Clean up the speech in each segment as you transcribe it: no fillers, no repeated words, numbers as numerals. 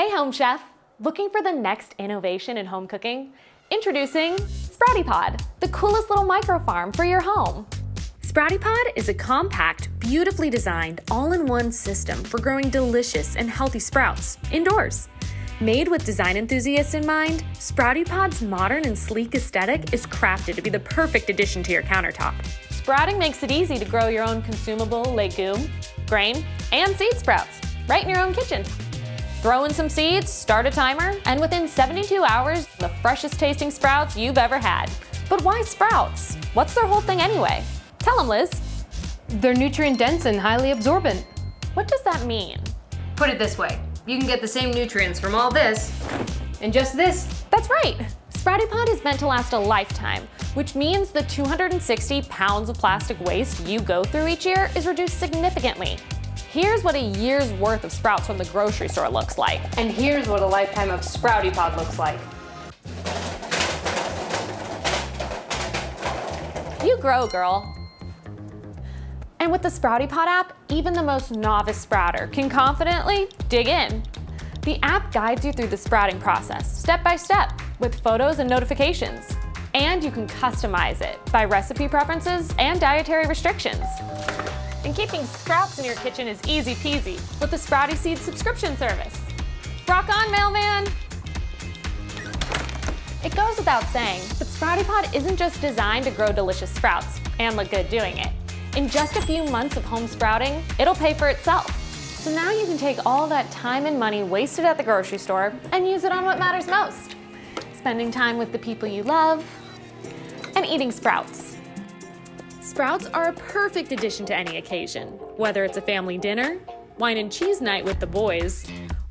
Hey home chef, looking for the next innovation in home cooking? Introducing SproutyPod, the coolest little microfarm for your home. SproutyPod is a compact, beautifully designed, all-in-one system for growing delicious and healthy sprouts indoors. Made with design enthusiasts in mind, SproutyPod's modern and sleek aesthetic is crafted to be the perfect addition to your countertop. Sprouting makes it easy to grow your own consumable legume, grain, and seed sprouts right in your own kitchen. Throw in some seeds, start a timer, and within 72 hours, the freshest tasting sprouts you've ever had. But why sprouts? What's their whole thing anyway? Tell them, Liz. They're nutrient dense and highly absorbent. What does that mean? Put it this way, you can get the same nutrients from all this and just this. That's right. SproutyPod is meant to last a lifetime, which means the 260 pounds of plastic waste you go through each year is reduced significantly. Here's what a year's worth of sprouts from the grocery store looks like. And here's what a lifetime of SproutyPod looks like. You grow, girl. And with the SproutyPod app, even the most novice sprouter can confidently dig in. The app guides you through the sprouting process, step by step, with photos and notifications. And you can customize it by recipe preferences and dietary restrictions. And keeping sprouts in your kitchen is easy peasy with the Sprouty Seed subscription service. Rock on, mailman! It goes without saying, but SproutyPod isn't just designed to grow delicious sprouts and look good doing it. In just a few months of home sprouting, it'll pay for itself. So now you can take all that time and money wasted at the grocery store and use it on what matters most. Spending time with the people you love and eating sprouts. Sprouts are a perfect addition to any occasion, whether it's a family dinner, wine and cheese night with the boys,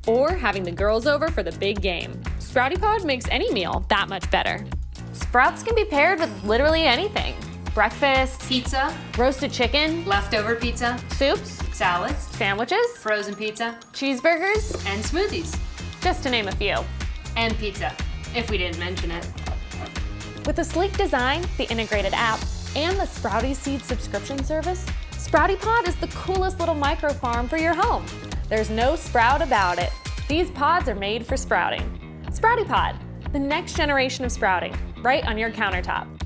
or having the girls over for the big game. SproutyPod makes any meal that much better. Sprouts can be paired with literally anything. Breakfast, Pizza, roasted chicken, leftover pizza, soups, salads, sandwiches, frozen pizza, cheeseburgers, and smoothies. just to name a few. And pizza, if we didn't mention it. With the sleek design, the integrated app, and the Sprouty Seed subscription service, SproutyPod is the coolest little microfarm for your home. There's no sprout about it. These pods are made for sprouting. SproutyPod, the next generation of sprouting, right on your countertop.